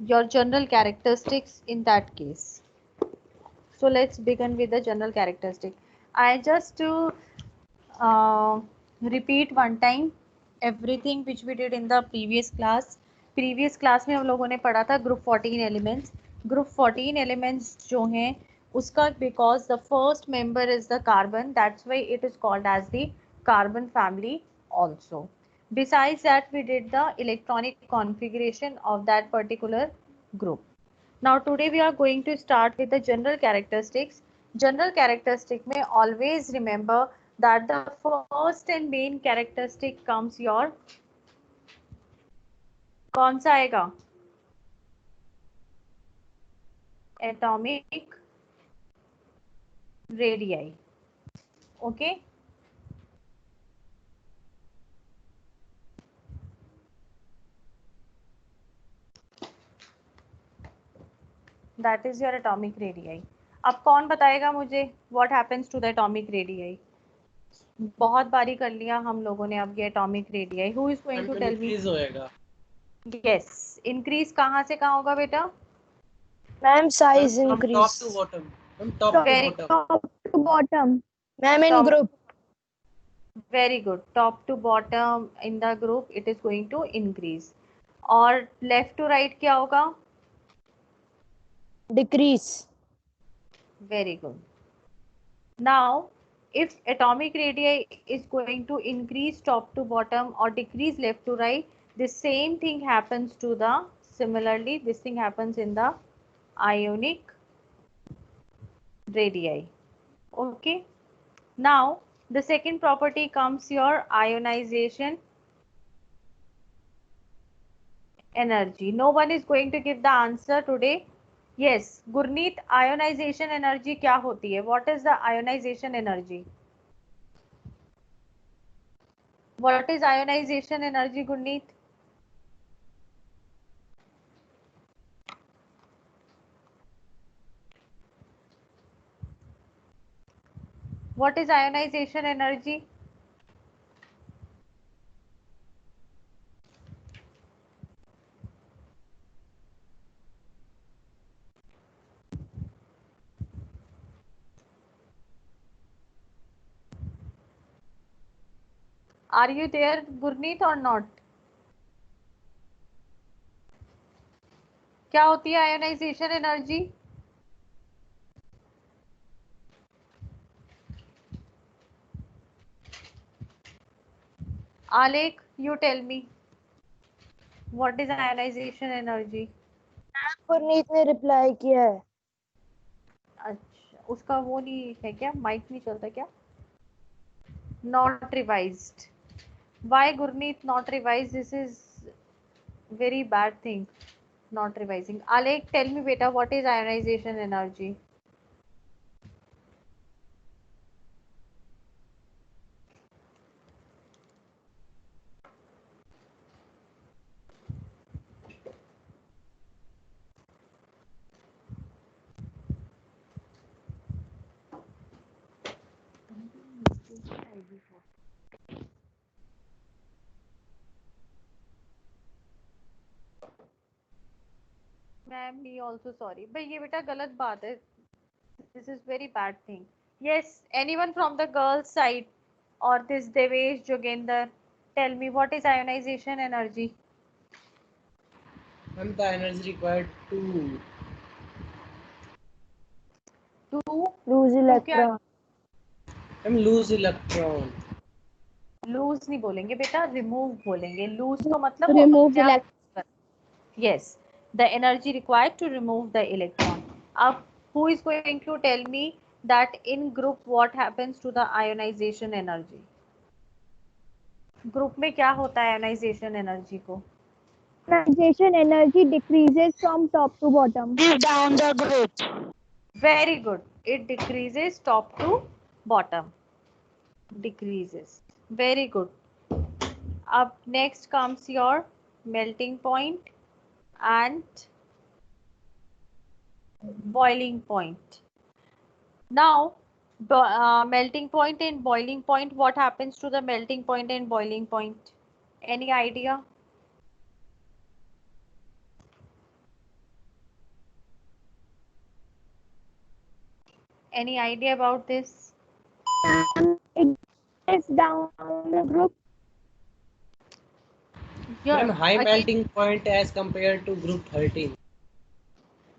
your general characteristics in that case. So let's begin with the general characteristic. I just to repeat one time everything which we did in the previous class. Previous class में हम लोगों ने पढ़ा था group 14 elements. Group 14 elements जो हैं उसका because the first member is the carbon, that's why it is called as the carbon family also. Besides that, we did the electronic configuration of that particular group. Now today we are going to start with the general characteristics. General characteristic में always remember that the first and main characteristic comes your कौन सा आएगा atomic radii. Okay, that is your atomic radii. अब कौन बताएगा मुझे what happens to the atomic radii? बहुत बारी कर लिया हम लोगों ने अब ये atomic radii. Who is going to tell me? Increase होएगा Yes, increase कहाँ से कहाँ होगा बेटा? Ma'am size from top increase to bottom from top to Very bottom top to bottom ma'am in Top. Group Very good. Top to bottom in the group, it is going to increase. और left to right क्या होगा? Decrease Very good. Now, if atomic radii is going to increase top to bottom or decrease left to right, the same thing happens to the, similarly, this thing happens in the ionic radii. Okay. Now, the second property comes your ionization energy. No one is going to give the answer today. Yes, Gurneet, ionization energy क्या होती है? What is the ionization energy? What is ionization energy, Gurneet? What is ionization energy? Are you there, Gurneet, or not? क्या होती है ionization energy? Alek, you tell me. What is ionization energy? पुरनीत ने reply किया है अच्छा, उसका वो नहीं है क्या? माइक नहीं चलता क्या? Not revised. Why Gurneet not revised? This is very bad thing. Not revising. Alek, tell me beta, what is ionization energy? Ma'am he also sorry भाई ये बेटा गलत बात है this is very bad thing yes anyone from the girls side और this Devesh Jogendra tell me what is ionization energy and the energy required to to lose electron lose electron lose नहीं बोलेंगे बेटा रिमूव बोलेंगे लूज तो मतलब remove electron yes the energy required to remove the electron अब who is going to tell me that in group what happens to the ionization energy group में क्या होता है आयोनाइजेशन एनर्जी को ionization energy decreases from top to bottom down the group very good it decreases top to bottom decreases very good up next comes your melting point and boiling point now melting point and boiling point what happens to the melting point and boiling point any idea Any idea about this? It is down the group. Ma'am, high Again, melting point as compared to group 13.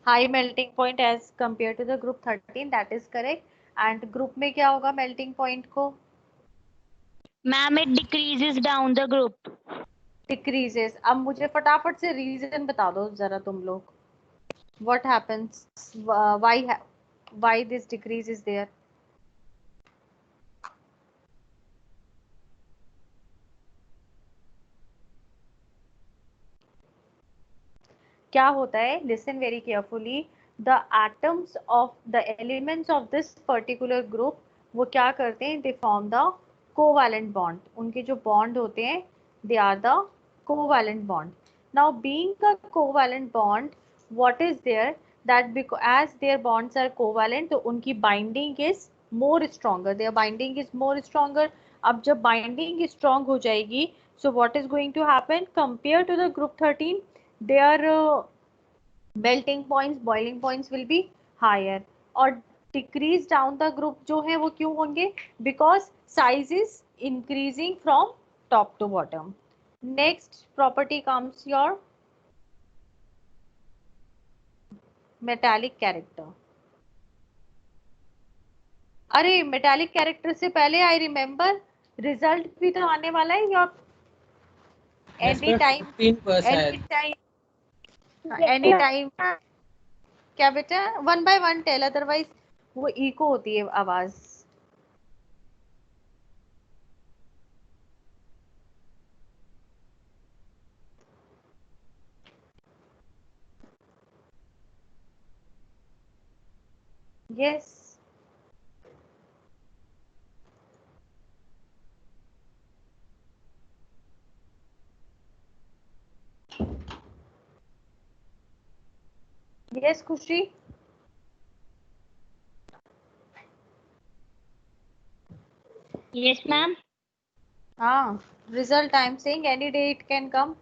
high melting point as compared to the group 13, that is correct. And group में क्या होगा melting point को? Ma'am, it decreases down the group. Decreases. अब मुझे फटाफट से reason बता दो जरा तुम लोग. What happens? Why this decrease is there? क्या होता है? Listen very carefully. The atoms of the elements of this particular group वो क्या करते हैं? They form the covalent bond. उनके जो bond होते हैं they are the covalent bond. Now being a covalent bond, what is there? That because as their bonds are covalent तो उनकी binding is more stronger. Their binding is more stronger. अब जब binding strong हो जाएगी, so what is going to happen? Compared to the group 13, their melting points, boiling points will be higher. और decrease down the group जो है वो क्यों होंगे? Because size is increasing from top to bottom. Next property comes your metallic character. अरे metallic character से पहले I remember result भी तो आने वाला है या any time 15%. any time क्या बेटा? One by one tell, otherwise वो इको होती है आवाज. Yes. Yes Khushi. Yes, ma'am. हाँ, result I am saying any day it can come.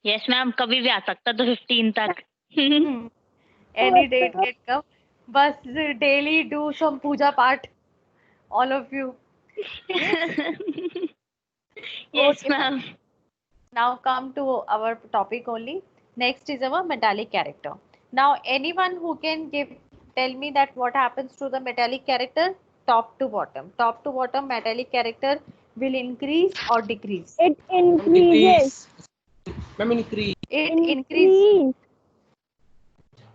Yes, ma'am. कभी भी आ सकता तो 15 तक. Any day it can come. बस डेली डू सम पूजा पाठ, all of you. Yes, Okay. ma'am. Now come to our topic only. Next is our metallic character. Now anyone who can tell me that what happens to the metallic character top to bottom? Top to bottom metallic character will increase or decrease? It increases. Ma'am, increase. It increase.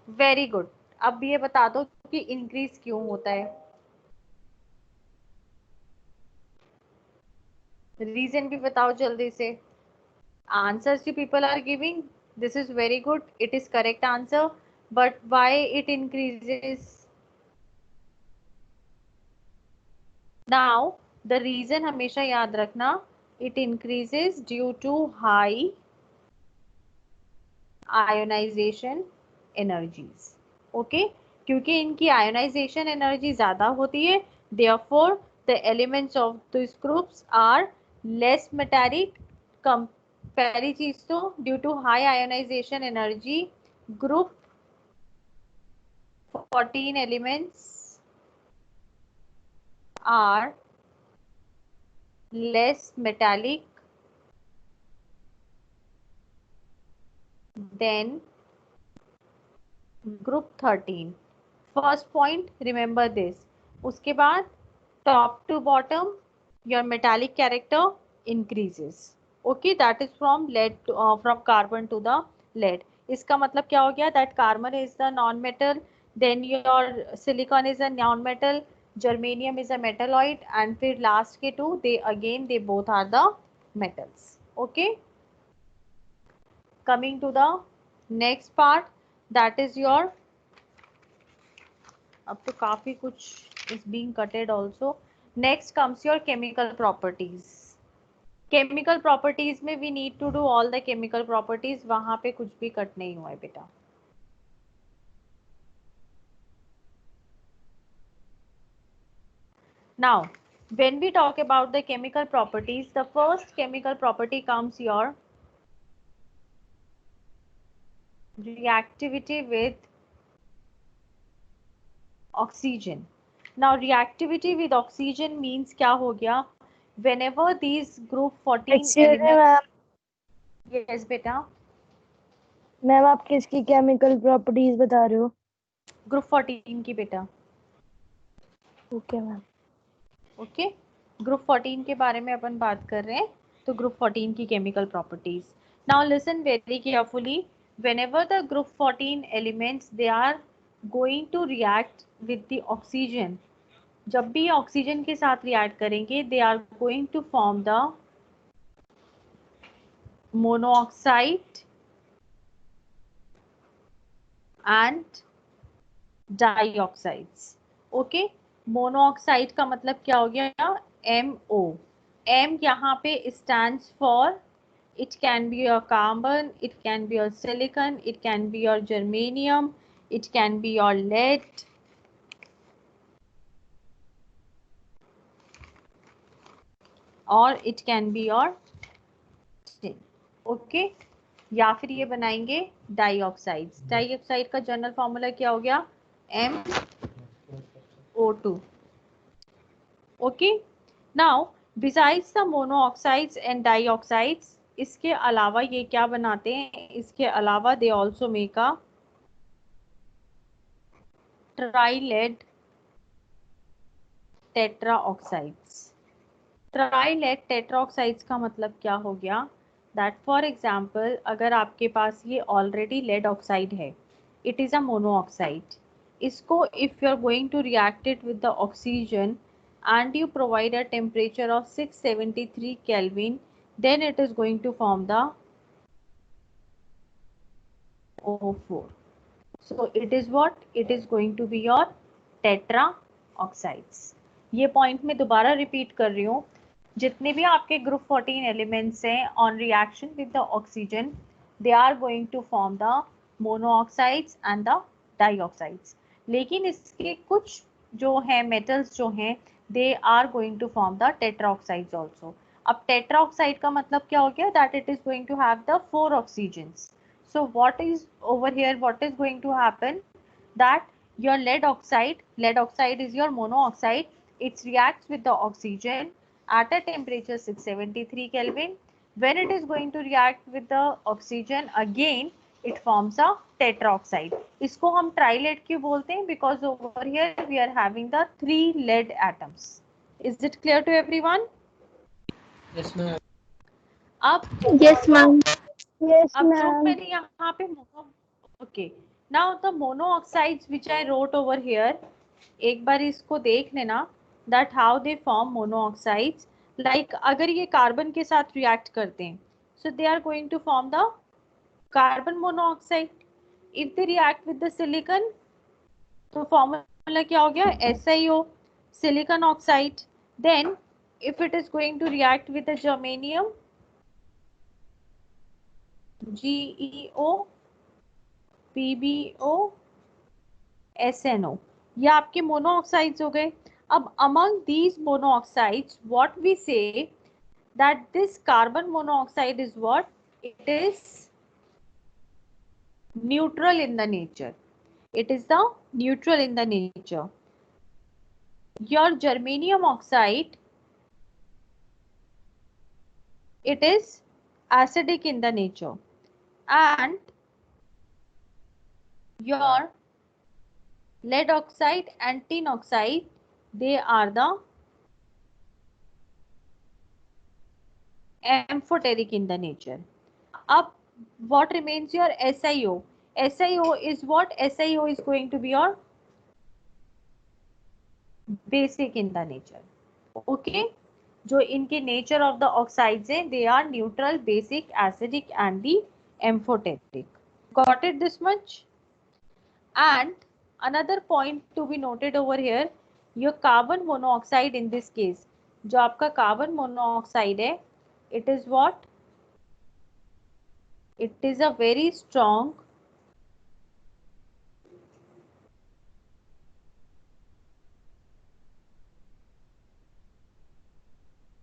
Very good. अब ये बता दो कि increase क्यों होता है? Reason भी बताओ जल्दी से. Answers you people are giving, this is very good, it is correct answer, but why it increases? Now the reason हमेशा याद रखना, it increases due to high ionization energies. Okay, क्योंकि इनकी ionization energy ज़्यादा होती है, therefore the elements of these groups are less metallic. पहली चीज तो due to high ionisation energy group 14 elements are less metallic than group 13. First point, remember this. उसके बाद top to bottom your metallic character increases. Okay, that is from lead to, from carbon to the lead. इसका मतलब क्या हो गया? That carbon is the non-metal, then your silicon is a non-metal, germanium is a metalloid, and फिर last के two they both are the metals. Okay, coming to the next part, that is your, अब तो काफी कुछ is being cutted also. Next comes your chemical properties. Chemical properties में we need to do all the chemical properties. वहां पे कुछ भी cut नहीं हुआ है बेटा. Now, when we talk about the chemical properties, the first chemical property comes your reactivity with oxygen. Now reactivity with oxygen means क्या हो गया? Whenever these group 14 Excuse me, elements, yes बेटा, मैम आप किसकी केमिकल प्रॉपर्टीज बता रहे हो? Group 14 की बेटा. Okay ma'am. ओके, ग्रुप 14 के बारे में अपन बात कर रहे हैं. तो ग्रुप 14 की chemical properties. Now listen very carefully. whenever the group 14 elements they are going to react with the oxygen, जब भी ऑक्सीजन के साथ रिएक्ट करेंगे they are going to form the monoxide and dioxides. Okay, monoxide का मतलब क्या हो गया? MO. M यहाँ पे stands for, it can be your carbon, it can be your silicon, it can be your germanium, it can be your lead, और it can be your tin. Okay, या फिर ये बनाएंगे डाइऑक्साइड्स. डाइऑक्साइड का general formula क्या हो गया? MO2. Okay, now besides the monoxides and dioxides, इसके अलावा ये क्या बनाते हैं? इसके अलावा दे ऑल्सो मेक अ ट्राइलेड टेट्राऑक्साइड्स. ट्राइलेड टेट्राऑक्साइड्स का मतलब क्या हो गया? दैट फॉर एग्जांपल अगर आपके पास ये ऑलरेडी लेड ऑक्साइड है, इट इज़ अ मोनोऑक्साइड. इसको if you are going to react it with the oxygen and you provide a temperature of 673 Kelvin, then it is going to form the O4. So it is what? It is going to be your tetra oxides. ये point मैं दोबारा repeat कर रही हूँ. जितने भी आपके group 14 elements हैं on reaction with the oxygen, they are going to form the monoxides and the dioxides. लेकिन इसके कुछ जो हैं मेटल्स जो हैं, they are going to form the tetraoxides also. अब टेट्राऑक्साइड का मतलब क्या हो गया? That it is going to have the 4 oxygens. So what is over here? What is going to happen? That your lead oxide is your monooxide. It reacts with the oxygen at a temperature 673 Kelvin. When it is going to react with the oxygen again, it forms a tetraoxide. इसको हम ट्राइलेड क्यों बोलते हैं? Because over here we are having the 3 lead atoms. Is it clear to everyone? Yes, ma'am. अब Yes ma'am. Yes अब जो ma'am. मैंने यहाँ पे okay, now the monoxides which I wrote over here, एक बार इसको देख लेना that how they form monoxides. Like अगर ये कार्बन के साथ रिएक्ट करते हैं, so they are going to form the carbon monoxide. If they react with the silicon, तो फॉर्मूला क्या हो गया? SiO, silicon oxide. Then if it is going to react with the germanium, GeO, PbO, SnO. ये आपके monoxides हो गए. अब among these monoxides, what we say that this carbon monoxide is what? It is neutral in the nature. It is the neutral in the nature. Your germanium oxide, it is acidic in the nature, and your lead oxide and tin oxide, they are the amphoteric in the nature. Up, what remains your SiO? SiO is what? SiO is going to be your basic in the nature. Okay, जो इनके nature of the oxides हैं, they are neutral, basic, acidic and the amphoteric. Got it this much? And another point to be noted over here, your carbon monoxide in this case, जो आपका carbon monoxide है, it is what? It is a very strong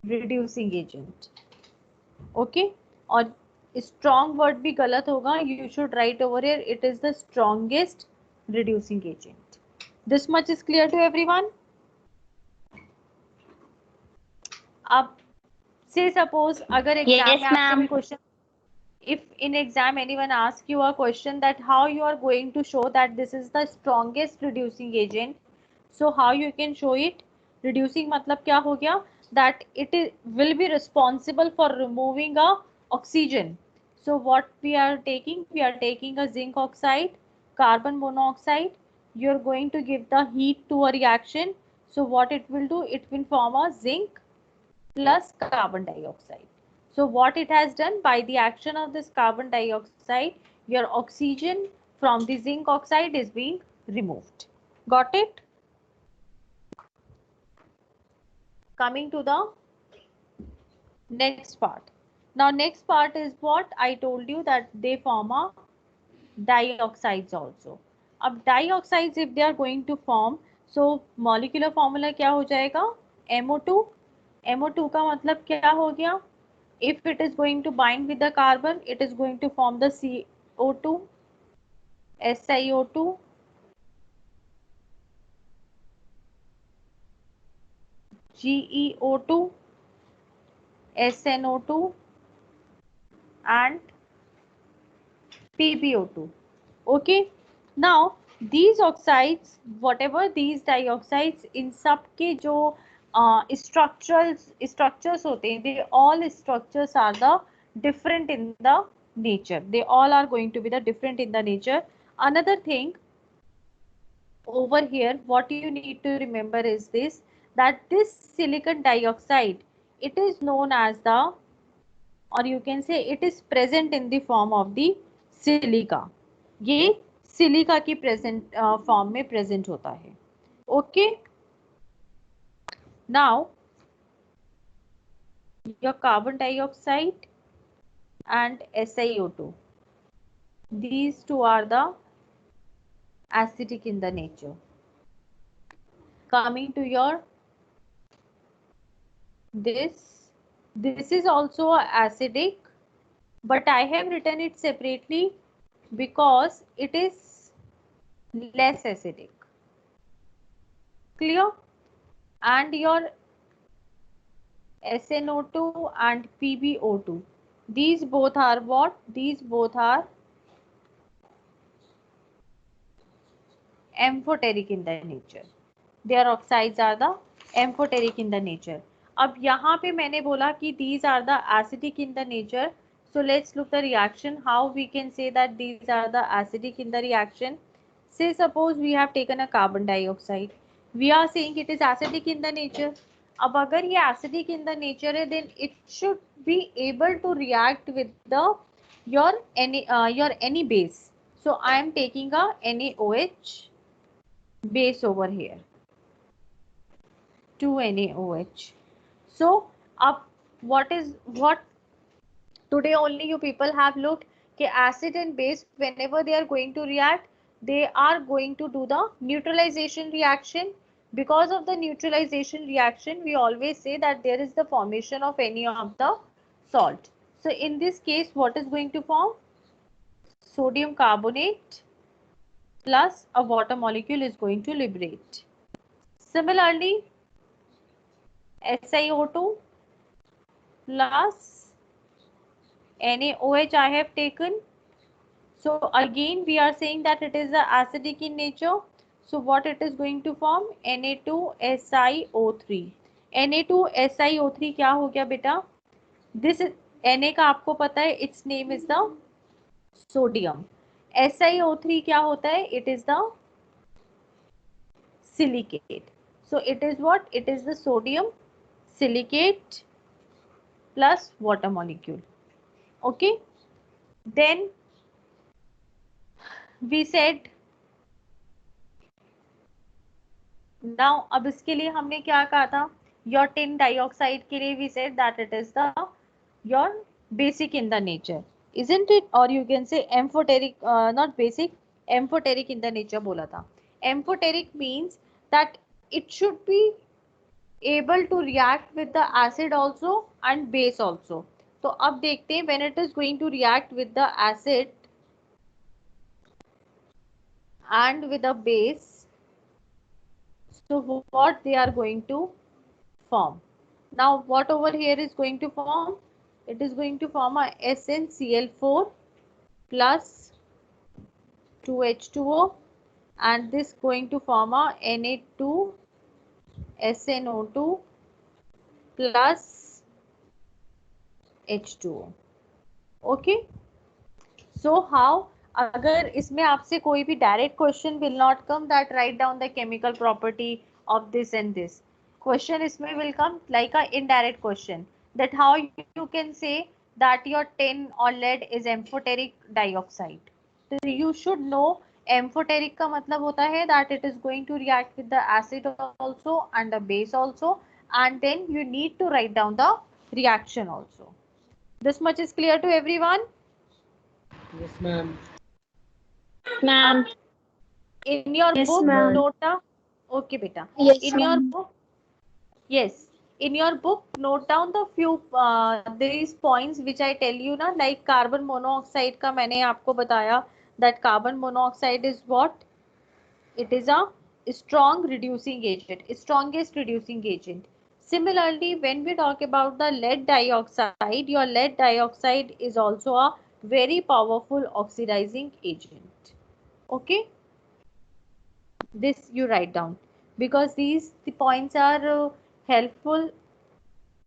reducing agent. Okay, और strong word भी गलत होगा. You should write over here, it is the strongest reducing agent. This much is clear to everyone? अब say suppose अगर exam Yes, में आपसे ma'am. Question, if in exam anyone asks you a question that how you are going to show that this is the strongest reducing agent, so how you can show it? Reducing मतलब क्या हो गया? That it is, will be responsible for removing a oxygen. So what we are taking? We are taking a zinc oxide, carbon monoxide. You are going to give the heat to a reaction. So what it will do? It will form a zinc plus carbon dioxide. So what it has done, by the action of this carbon dioxide, your oxygen from the zinc oxide is being removed. Got it? Coming to the next part. Now next part is what I told you, that they form a dioxides also. अब dioxides if they are going to form, so molecular formula क्या हो जाएगा? MO2. MO2 का मतलब क्या हो गया? If it is going to bind with the carbon, it is going to form the CO2, SiO2, GeO2, SnO2 and PbO2. Okay, now these oxides, whatever these dioxides, इन सब के जो structures होते हैं, they all structures are the different in the nature. They all are going to be the different in the nature. Another thing over here, what you need to remember is this, that this silicon dioxide, it is known as the, or you can say it is present in the form of the silica. ये silica की present form में present होता है. Okay, now your carbon dioxide and SiO2, these two are the acidic in the nature. Coming to your this is also acidic, but I have written it separately because it is less acidic. Clear? And your SnO2 and PbO2, these both are what? These both are amphoteric in the nature. Their oxides are the amphoteric in the nature. अब यहाँ पे मैंने बोला कि these are the acidic in the nature. So let's look the reaction. How we can say that these are the acidic in the reaction? Say suppose we have taken a carbon dioxide. We are saying it is acidic in the nature. अब अगर ये acidic in the nature है, then it should be able to react with the your any base. So I am taking a NaOH base over here, 2NaOH. So up what today only you people have looked कि acid and base, whenever they are going to react, they are going to do the neutralization reaction. Because of the neutralization reaction, we always say that there is the formation of any of the salt. So in this case, what is going to form? Sodium carbonate plus a water molecule is going to liberate. Similarly, SiO2 plus NaOH I have taken. So again we are saying that it is acidic in nature. So what it is going to form? Na2SiO3. Na2SiO3 क्या हो गया बेटा? This is Na का आपको पता है, its name is the sodium. SiO3 क्या होता है? It is the silicate. So it is what? It is the sodium silicate plus water molecule. Okay, then we said, now अब इसके लिए हमने क्या कहा था? Your tin dioxide के लिए we said that it is the your basic in the nature, isn't it? Or you can say amphoteric, not basic, amphoteric in the nature बोला था. Amphoteric means that it should be able to react with the acid also and base also. तो अब देखते हैं when it is going to react with the acid and with a base, So what they are going to form? Now what over here is going to form? It is going to form a SnCl4 plus 2H2O, and this going to form a Na2SNO2 plus H2O. Okay, so how, अगर इसमें आपसे कोई भी direct question will not come that write down the chemical property of this and this. Question इसमें will come like a indirect question, that how you can say that your tin or lead is amphoteric dioxide. So you should know amphoteric का मतलब होता है that it is going to react with the acid also and the base also, and then you need to write down the reaction also. This much is clear to everyone? Yes, ma'am. Ma'am. In your Yes, book, ma'am. note down. Okay, beta. Yes, In your ma'am. book, yes. In your book, note down the few these points which I tell you ना, like carbon monoxide का मैंने आपको बताया that carbon monoxide is what? It is a strong reducing agent, strongest reducing agent. Similarly, when we talk about the lead dioxide, your lead dioxide is also a very powerful oxidizing agent. Okay, this you write down because the points are helpful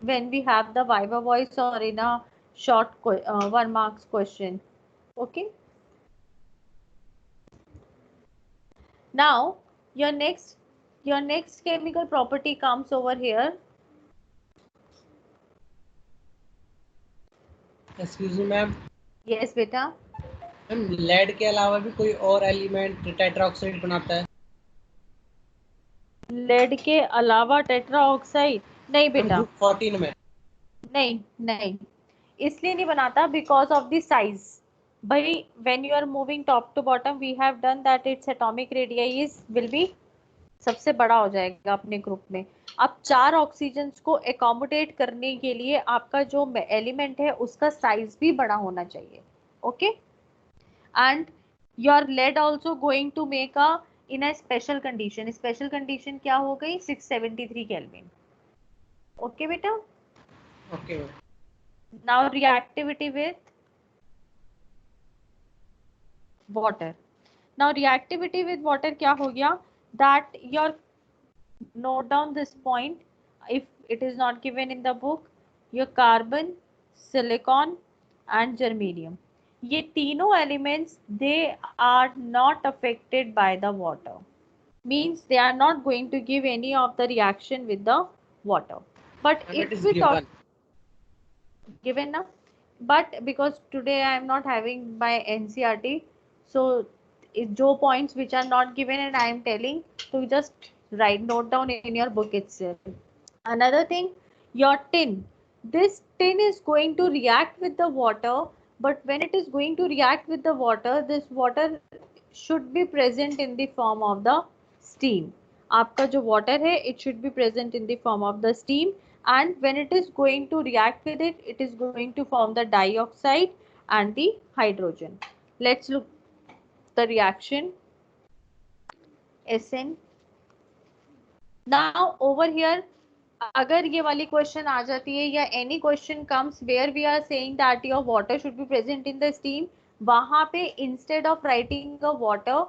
when we have the viva voice or in a short 1 marks question. Okay, now your next chemical property comes over here. Excuse me, ma'am. Yes beta. Ma'am lead के अलावा भी कोई और element tetroxide बनाता है? Lead के अलावा tetra oxide नहीं बेटा, ग्रुप 14 में नहीं नहीं, इसलिए नहीं बनाता बिकॉज ऑफ द साइज. भाई when you are moving top to bottom we have done that it's atomic radius is will be सबसे बड़ा हो जाएगा अपने ग्रुप में. अब 4 ऑक्सीजन्स को एकोमोडेट करने के लिए आपका जो एलिमेंट है उसका साइज भी बड़ा होना चाहिए. Okay, and your lead also going to make a in a special condition. Special condition क्या हो गई? 673 केल्विन. ओके बेटा. Okay. Now reactivity with water. Now reactivity with water क्या हो गया? That your note down this point if it is not given in the book. Your carbon, silicon and germanium, ये तीनों elements they are not affected by the water, means they are not going to give any of the reaction with the water. But And if it is we talk given. given na, but because today I am not having my NCERT, so जो points which are not given and I am telling, to just write note down in your book itself. Another thing, your tin, this tin is going to react with the water, but when it is going to react with the water, this water should be present in the form of the steam. आपका जो water है it should be present in the form of the steam, and when it is going to react with it, it is going to form the dioxide and the hydrogen. Let's look the reaction. Sn. Now over here, अगर ये वाली question आ जाती है या any question comes where we are saying that your water should be present in the steam, वहां पे instead of writing a water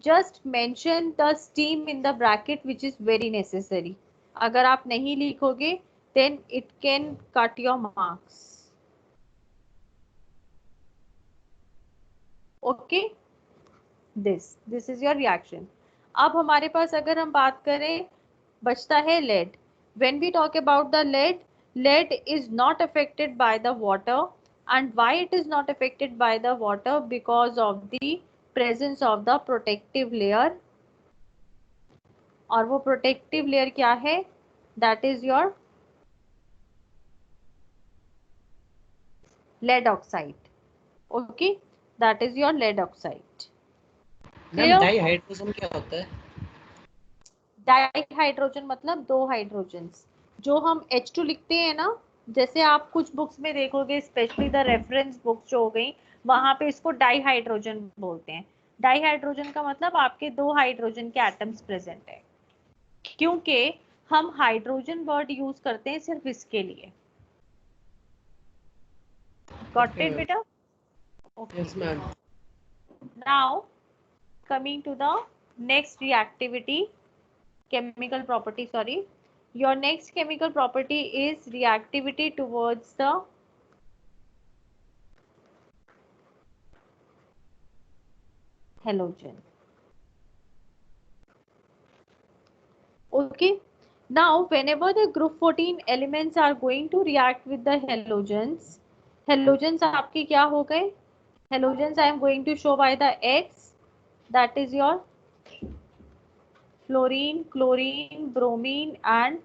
just mention the steam in the bracket which is very necessary. अगर आप नहीं लिखोगे then it can cut your marks. Okay, this is your reaction. अब हमारे पास अगर हम बात करें, बचता है lead. When we talk about the lead, lead is not affected by the water. And why it is not affected by the water? Because of the presence of the protective layer. और वो protective layer क्या है? That is your lead oxide. Okay, that is your lead oxide. Ma'am dihydrogen क्या होता है? Dihydrogen मतलब 2 hydrogens. जो हम H2 लिखते हैं ना, जैसे आप कुछ बुक्स में देखोगे, स्पेशली द रेफरेंस बुक्स जो हो गई, वहां पे इसको डाइहाइड्रोजन बोलते हैं. डाइहाइड्रोजन का मतलब आपके 2 हाइड्रोजन के एटम्स प्रेजेंट है. क्योंकि हम हाइड्रोजन वर्ड यूज करते हैं सिर्फ इसके लिए। गॉट इट बेटा? Yes, ma'am. Now coming to the next reactivity, chemical property, sorry. Your next chemical property is reactivity towards the halogen. Okay. Now, whenever the group 14 elements are going to react with the halogens, halogens आपके क्या हो गए? Halogens I am going to show by the X. That is your fluorine, chlorine, bromine and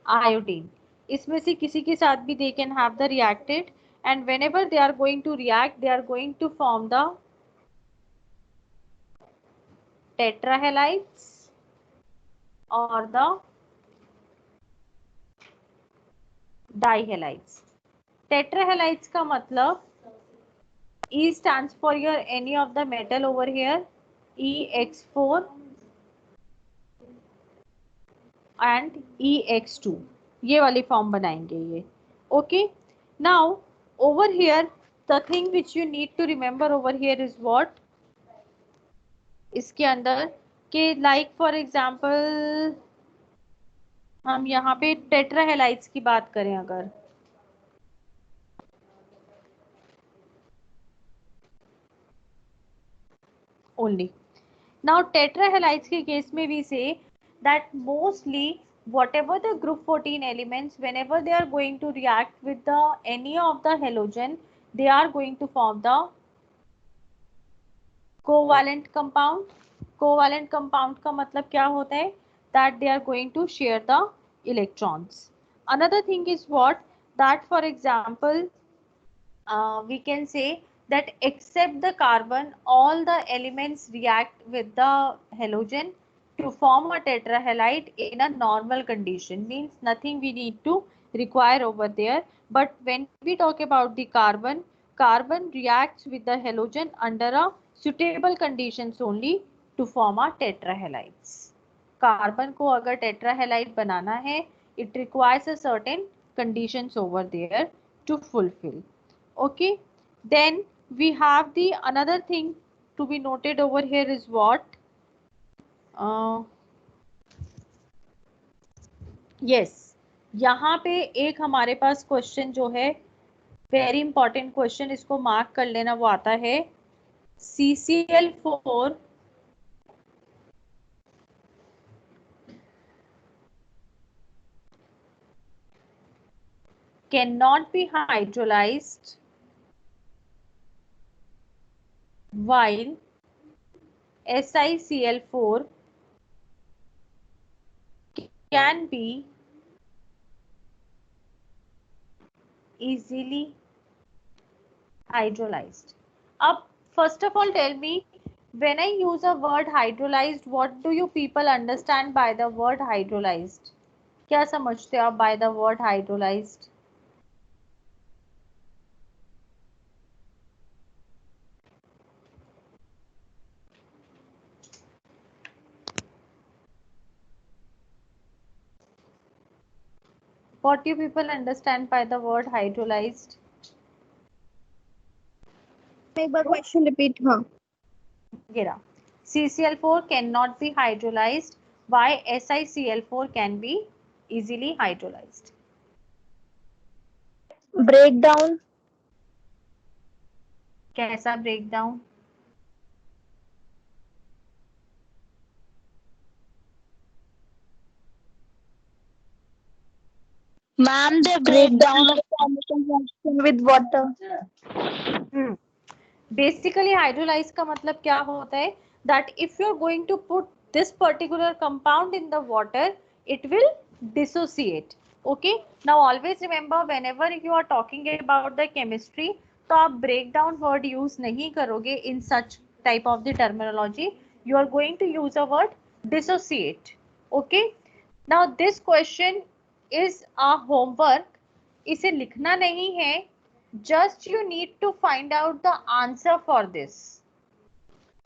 iodine. इसमें से किसी के साथ भी they can have the reacted, and whenever they are going to react, they are going to form the tetrahalides or the dihalides. Tetrahalides का मतलब E stands for your any of the metal over here, EX4 and EX2, ये वाली form बनाएंगे ये. Okay, now over here the thing which you need to remember over here is what, इसके अंदर के like for example हम यहाँ पे टेट्राहेलाइड्स की बात करें अगर, only. Now tetrahalides के केस में we say that mostly whatever the group 14 elements, whenever they are going to react with the any of the halogen, they are going to form the covalent compound. Covalent compound का मतलब क्या होता है? That they are going to share the electrons. Another thing is what, that for example we can say that except the carbon, all the elements react with the halogen to form a tetrahalide in a normal condition, means nothing we need to require over there. But when we talk about the carbon, carbon reacts with the halogen under a suitable conditions only to form a tetrahalides. Carbon को अगर टेट्राहेलाइड बनाना है, it requires a certain conditions over there to fulfill. Okay, then we have the another thing to be noted over here is what, yes, यहाँ पे एक हमारे पास question जो है very important question, इसको मार्क कर लेना, वो आता है CCl4 cannot be hydrolyzed while SiCl4 can be easily hydrolyzed. अब first of all tell me, when I use a word hydrolyzed, what do you people understand by the word hydrolyzed? क्या समझते हो आप by the word hydrolyzed? What do you people understand by the word hydrolyzed? एक बार question repeat. हाँ, Gira. CCl4 cannot be hydrolyzed. Why SiCl4 can be easily hydrolyzed? breakdown. कैसा breakdown? Ma'am, the Breakdown of chemical reaction with water. Basically hydrolyze का मतलब क्या होता है, that if you are going to put this particular compound in the water, it will dissociate. Okay, now always remember whenever you are talking about the chemistry, तो आप breakdown word use नहीं करोगे in such type of the terminology. You are going to use a word dissociate. Okay, now this question is a homework. इसे लिखना नहीं है, just you need to find out the answer for this,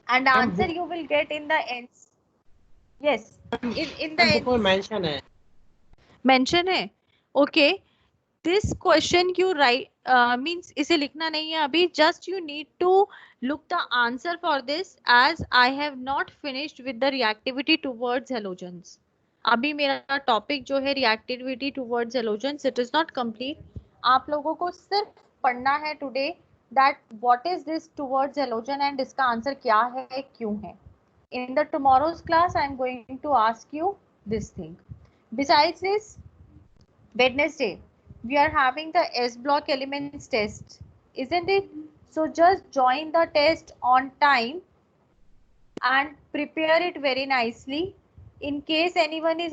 and answer you will get in the end. yes, in the book में mention है. mention है. Okay, this question you write means इसे लिखना नहीं है अभी, just you need to look the answer for this, as I have not finished with the reactivity towards halogens. अभी मेरा टॉपिक जो है reactivity towards halogens, it is not complete. आप लोगों को सिर्फ पढ़ना है today that what is this towards halogen and इसका आंसर क्या है, क्यों है. In the tomorrow's class I am going to ask you this thing. Besides this, Wednesday we are having the S block elements test, isn't it? So just join the test on time and prepare it very nicely. In case anyone is